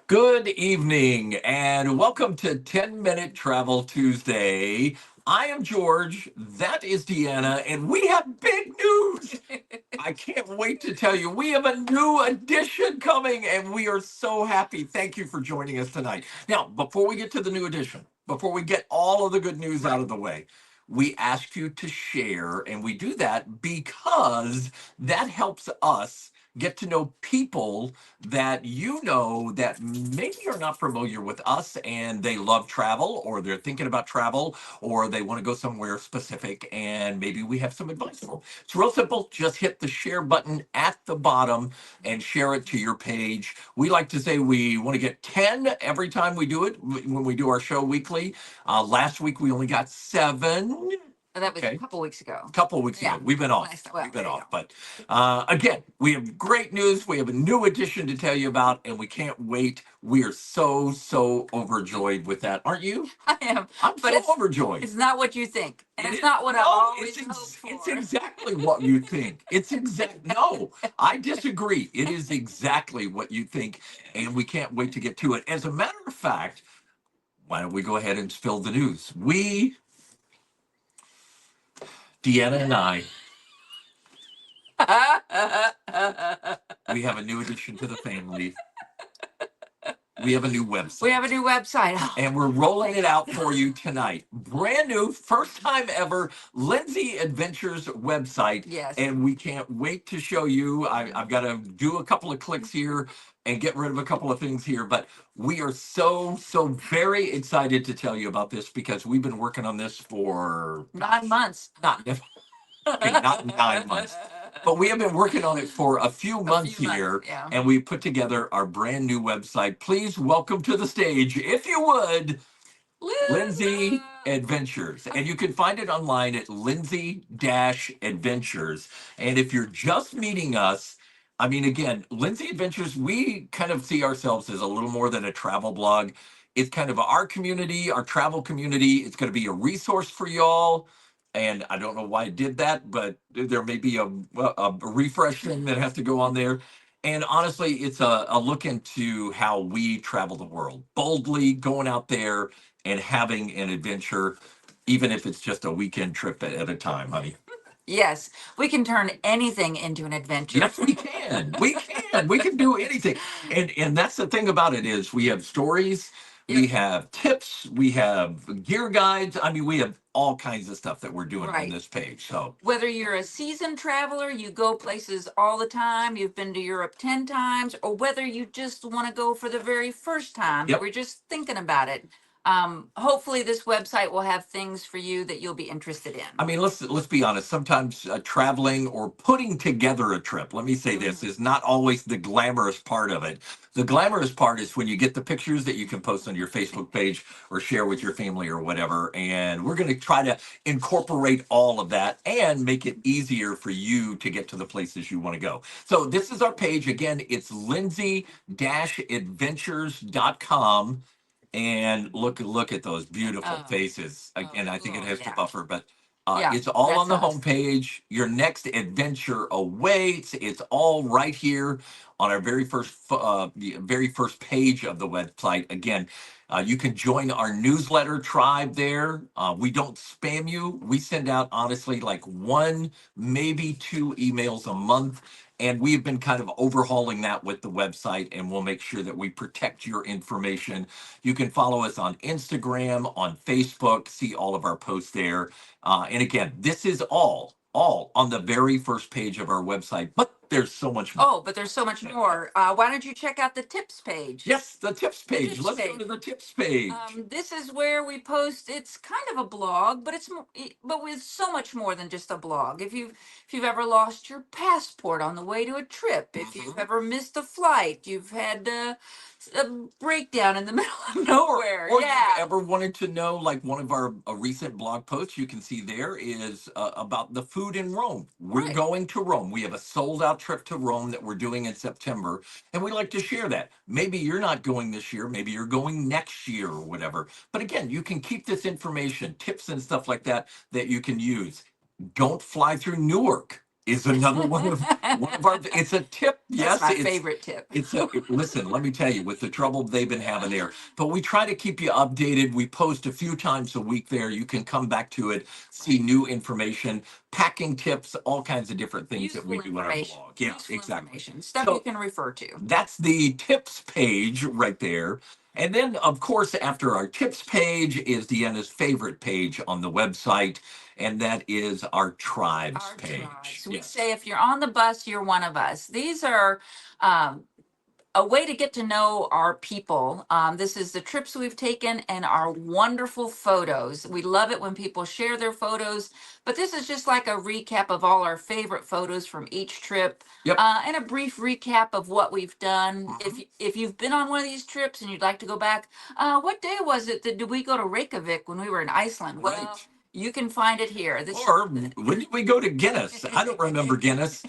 Good evening and welcome to 10 Minute Travel Tuesday. I am George, that is Deanna, and we have big news. I can't wait to tell you. We have a new edition coming and we are so happy. Thank you for joining us tonight. Now, before we get to the new edition, before we get all of the good news out of the way, we ask you to share, and we do that because that helps us get to know people that you know that maybe are not familiar with us and they love travel or they're thinking about travel or they want to go somewhere specific and maybe we have some advice for them. It's real simple. Just hit the share button at the bottom and share it to your page. We like to say we want to get 10 every time we do it when we do our show weekly. Last week we only got 7. That was a couple weeks ago. A couple of weeks ago. We've been off. We've been off. But again, we have great news. We have a new edition to tell you about, and we can't wait. We are so overjoyed with that. Aren't you? I am. I'm so overjoyed. It's not what you think. And it's not what I've always hoped for. It's exactly what you think. No, I disagree. It is exactly what you think, and we can't wait to get to it. As a matter of fact, why don't we go ahead and spill the news? Deanna and I, we have a new addition to the family. We have a new website. And we're rolling it out for you tonight. Brand new, first time ever, Lindsey Adventures website. Yes. And we can't wait to show you. I've got to do a couple of clicks here and get rid of a couple of things here. But we are so very excited to tell you about this because we've been working on this for 9 months. Not 9 months. But we have been working on it for a few months here, and we put together our brand new website. Please welcome to the stage, if you would, Lindsey Adventures. And you can find it online at lindsey-adventures. And if you're just meeting us, I mean, again, Lindsey Adventures, we kind of see ourselves as a little more than a travel blog. It's kind of our community, our travel community. It's going to be a resource for y'all. And I don't know why I did that, but there may be a refresh thing that has to go on there. And honestly, it's a look into how we travel the world, boldly going out there and having an adventure, even if it's just a weekend trip at a time, honey. Yes, we can turn anything into an adventure. Yes, we can. We can do anything. And that's the thing about it is we have stories. We have tips, we have gear guides. I mean, we have all kinds of stuff that we're doing on this page. So whether you're a seasoned traveler, you go places all the time, you've been to Europe 10 times, or whether you just want to go for the very first time, we're just thinking about it. Hopefully this website will have things for you that you'll be interested in. I mean, let's be honest. Sometimes traveling or putting together a trip, let me say this, is not always the glamorous part of it. The glamorous part is when you get the pictures that you can post on your Facebook page or share with your family or whatever. And we're going to try to incorporate all of that and make it easier for you to get to the places you want to go. So this is our page. Again, it's lindsey-adventures.com. And look at those beautiful faces. Again, I think it has to buffer, but it's all on the homepage. Your next adventure awaits. It's all right here on our very first page of the website. Again, you can join our newsletter tribe there. We don't spam you. We send out, honestly, like 1, maybe 2 emails a month. And we've been kind of overhauling that with the website, and we'll make sure that we protect your information. You can follow us on Instagram, on Facebook, see all of our posts there. And again, this is all on the very first page of our website, but there's so much more. Oh, but there's so much more. Why don't you check out the tips page? Yes, the tips page. Let's go to the tips page. This is where we post. It's kind of a blog, but with so much more than just a blog. If you've ever lost your passport on the way to a trip, if you've ever missed a flight, you've had a breakdown in the middle of nowhere. Or you've ever wanted to know, like one of our recent blog posts you can see there is about the food in Rome. We're going to Rome. We have a sold out trip to Rome that we're doing in September, and we like to share that. Maybe you're not going this year, maybe you're going next year or whatever. But again, you can keep this information, tips and stuff like that you can use. Don't fly through Newark. is another one of our. It's a tip. That's Yes, my favorite tip. Listen. Let me tell you, with the trouble they've been having there, but we try to keep you updated. We post a few times a week there. You can come back to it, see new information, packing tips, all kinds of different things that we Useful do on our information. blog. Yeah, Useful exactly. information. Stuff you So can refer to. that's the tips page right there. And then, of course, after our tips page is Deanna's favorite page on the website, and that is our tribes Our page. tribes. We Yes. say if you're on the bus, you're one of us. These are um, a way to get to know our people. This is the trips we've taken and our wonderful photos. We love it when people share their photos, but this is just like a recap of all our favorite photos from each trip. Yep. And a brief recap of what we've done. If you've been on one of these trips and you'd like to go back, what day was it that did we go to Reykjavik when we were in Iceland? Well, Right. you can find it here. Or when did we go to Guinness? I don't remember Guinness.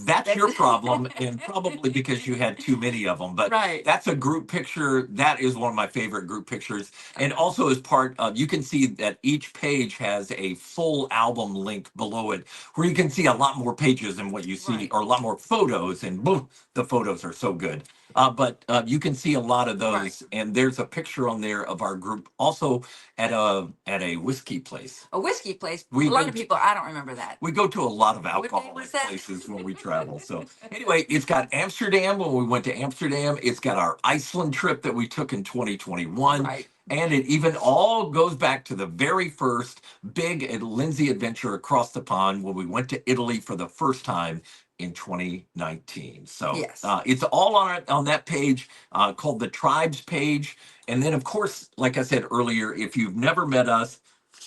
That's your problem, and probably because you had too many of them. But Right. that's a group picture. That is one of my favorite group pictures. And also, as part of, you can see that each page has a full album link below it, where you can see a lot more pages than what you see, Right. or a lot more photos. And boom, the photos are so good. But you can see a lot of those, Right. and there's a picture on there of our group also at a whiskey place. A whiskey place. We A lot go of people, I don't remember that. We go to a lot of What day alcoholic was that? places when we travel. So anyway, it's got Amsterdam when we went to Amsterdam. It's got our Iceland trip that we took in 2021. Right. And it even all goes back to the very first big Lindsey adventure across the pond when we went to Italy for the first time in 2019. So Yes. it's all on that page called the Tribes page. And then, of course, like I said earlier, if you've never met us,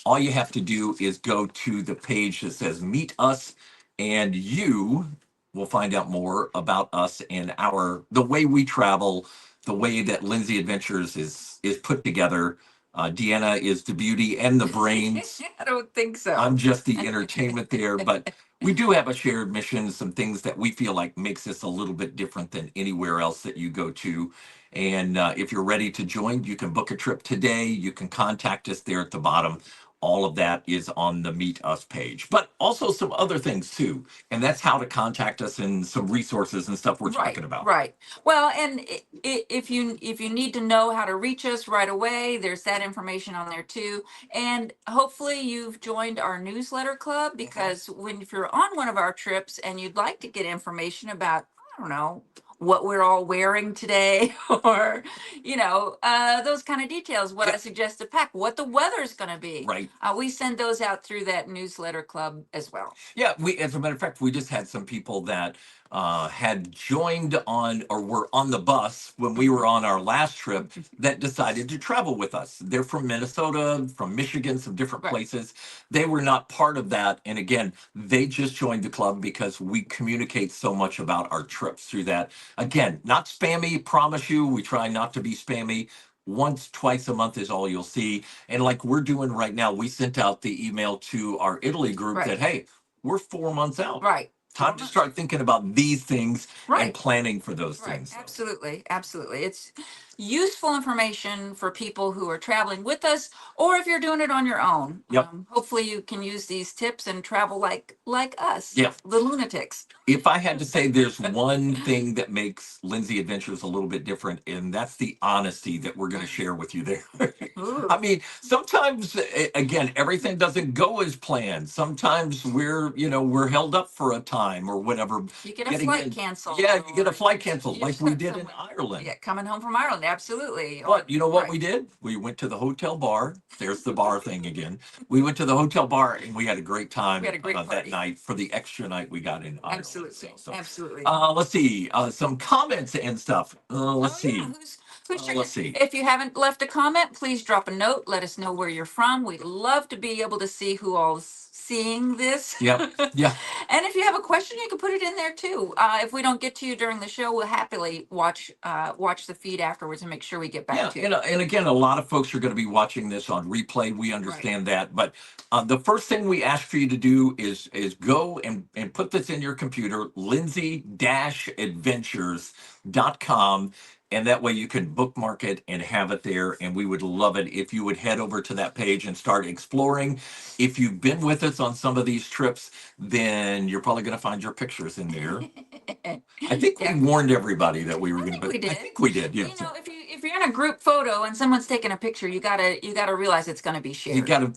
all you have to do is go to the page that says Meet Us, and you will find out more about us and the way we travel, the way that Lindsey Adventures is put together. Deanna is the beauty and the brains. I don't think so. I'm just the entertainment there, but we do have a shared mission, some things that we feel like makes us a little bit different than anywhere else that you go to. And if you're ready to join, you can book a trip today. You can contact us there at the bottom. All of that is on the Meet Us page, but also some other things too. And that's how to contact us and some resources and stuff we're talking about. Right. Well, and if you need to know how to reach us right away, there's that information on there too. And hopefully you've joined our newsletter club, because if you're on one of our trips and you'd like to get information about, I don't know, what we're all wearing today, or those kind of details, what I suggest to pack, what the weather's going to be. Right. We send those out through that newsletter club as well. Yeah, as a matter of fact, we just had some people that had joined on or were on the bus when we were on our last trip that decided to travel with us. They're from Minnesota, from Michigan, some different Right. places. They were not part of that. And again, they just joined the club because we communicate so much about our trips through that. Again, not spammy, promise you. We try not to be spammy. Once, twice a month is all you'll see. And like we're doing right now, we sent out the email to our Italy group Right. that, hey, we're 4 months out. Right. Time to start thinking about these things and Right. planning for those Right. things. So. Absolutely. Absolutely. It's useful information for people who are traveling with us, or if you're doing it on your own. Yep. Hopefully you can use these tips and travel like us. Yeah. The lunatics. If I had to say there's one thing that makes Lindsey Adventures a little bit different, and that's the honesty that we're going to share with you there. Ooh. I mean, sometimes, again, everything doesn't go as planned. Sometimes we're held up for a time or whatever. You get a flight canceled. Yeah, you get a or flight canceled you're like we stuck did in somewhere. Ireland. Yeah, coming home from Ireland. Absolutely. But you know what Right. we did? We went to the hotel bar. There's the bar thing again. We went to the hotel bar and we had a great time We had a great that party. night for the extra night we got in Ireland. Absolutely. So, Absolutely. let's see. Some comments and stuff. Let's see. Yeah. Who's checking? Let's see. If you haven't left a comment, please drop a note. Let us know where you're from. We'd love to be able to see who all's seeing this. Yep. Yeah. And if you have a question, you can put it in there too. If we don't get to you during the show, we'll happily watch the feed afterwards and make sure we get back to you. And again, a lot of folks are going to be watching this on replay. We understand that, but the first thing we ask for you to do is go and put this in your computer, lindsey-adventures.com, And that way you can bookmark it and have it there. And we would love it if you would head over to that page and start exploring. If you've been with us on some of these trips, then you're probably going to find your pictures in there. I think we warned everybody that we were going to. I think we did. Yeah. You know, if you're in a group photo and someone's taking a picture, you gotta realize it's going to be shared. You gotta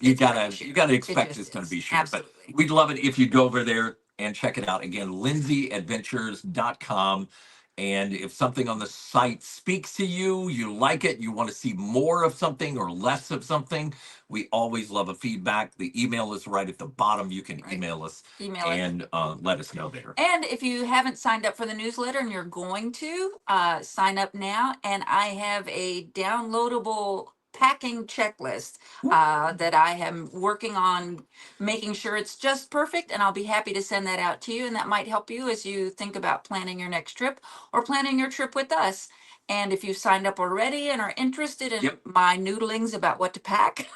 expect it's going to be shared. Absolutely. But we'd love it if you go over there and check it out. Again, lindseyadventures.com. And if something on the site speaks to you, you like it, you want to see more of something or less of something, we always love a feedback. The email is right at the bottom. You can email us and let us know there. And if you haven't signed up for the newsletter and you're going to, sign up now. And I have a downloadable packing checklist that I am working on making sure it's just perfect, and I'll be happy to send that out to you, and that might help you as you think about planning your next trip or planning your trip with us. And if you've signed up already and are interested in my noodlings about what to pack,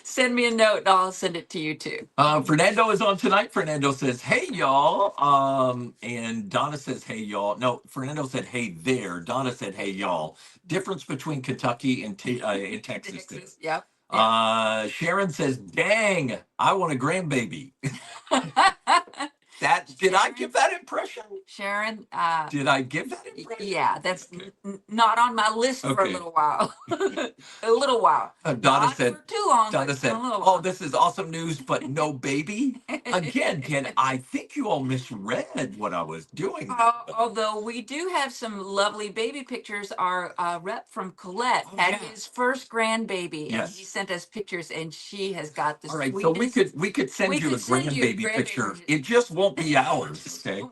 send me a note and I'll send it to you too. Fernando is on tonight. Fernando says, hey, y'all. And Donna says, hey, y'all. No, Fernando said, hey, there. Donna said, hey, y'all. Difference between Kentucky and in Texas. Yep. Sharon says, dang, I want a grandbaby. Did I give that impression? Sharon, did I give that impression? Yeah, that's not on my list for a little while. A little while. Donna not said, for too long. Donna said, oh, this is awesome news, but no baby. Again, I think you all misread what I was doing. Although we do have some lovely baby pictures. Our rep from Colette had his first grandbaby. Yes. And he sent us pictures, and she has got the sweetest. So we could send you a grandbaby picture. It just won't be ours. Okay.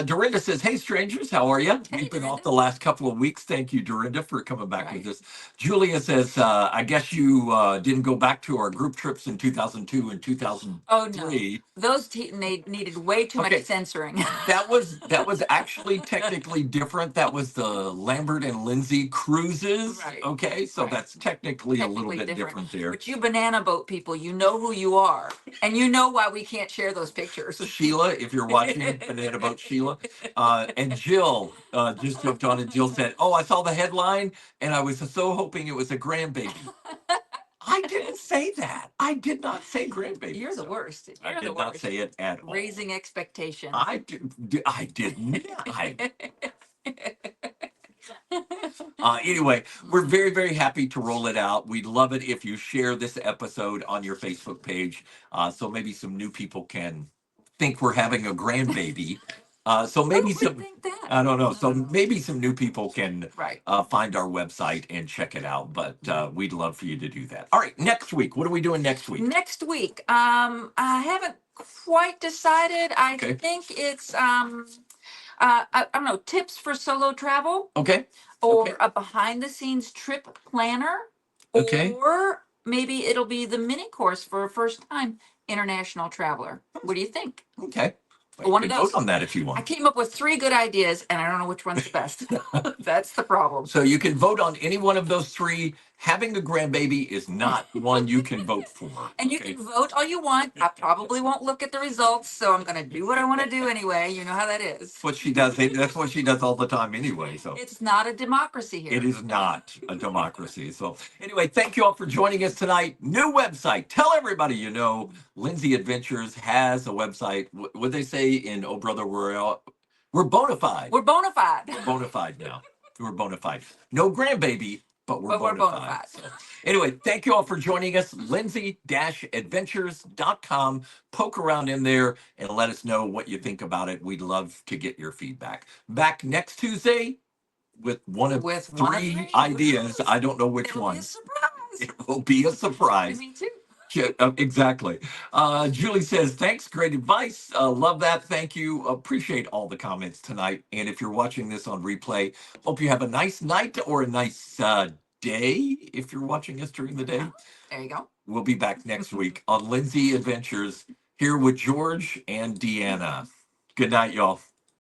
Dorinda says, hey, strangers, how are you? We've been off the last couple of weeks. Thank you, Dorinda, for coming back with us. Julia says, I guess you didn't go back to our group trips in 2002 and 2003. Oh, no. Those they needed way too much censoring. That was actually technically different. That was the Lambert and Lindsey cruises. Right. Okay, so that's technically a little bit different there. But you banana boat people, you know who you are, and you know why we can't share those pictures. So Sheila, if you're watching, banana boat Sheila, and Jill just jumped on, and Jill said, "Oh, I saw the headline, and I was so hoping it was a grandbaby." I didn't say that. I did not say grandbaby. You're the worst. I did not say it at all. Raising expectations. I did not. Anyway, we're very, very happy to roll it out. We'd love it if you share this episode on your Facebook page, so maybe some new people can think we're having a grandbaby. So maybe I don't know. So maybe some new people can find our website and check it out. But we'd love for you to do that. All right, next week. What are we doing next week? Next week, I haven't quite decided. I think it's I don't know, tips for solo travel. Okay. Or a behind the scenes trip planner. Okay. Or maybe it'll be the mini course for a first time international traveler. What do you think? Okay. One of those. Vote on that if you want. I came up with 3 good ideas, and I don't know which one's the best. That's the problem. So you can vote on any one of those 3. Having a grandbaby is not one you can vote for. And you can vote all you want. I probably won't look at the results, so I'm going to do what I want to do anyway. You know how that is. That's what she does. That's what she does all the time anyway. So it's not a democracy here. It is not a democracy. So anyway, thank you all for joining us tonight. New website. Tell everybody you know. Lindsey Adventures has a website. What they say in Oh Brother, we're bona fide. We're bona fide. We're bona fide now. We're bona fide. No grandbaby. But we're bona fide. So, anyway, thank you all for joining us. lindsey-adventures.com. Poke around in there and let us know what you think about it. We'd love to get your feedback. Back next Tuesday with one of 3 ideas. I don't know which one. Be a surprise. It will be a surprise. Me too. Exactly. Julie says, thanks. Great advice. Love that. Thank you. Appreciate all the comments tonight. And if you're watching this on replay, hope you have a nice night or a nice day if you're watching us during the day. There you go. We'll be back next week on Lindsey Adventures here with George and Deanna. Good night, y'all.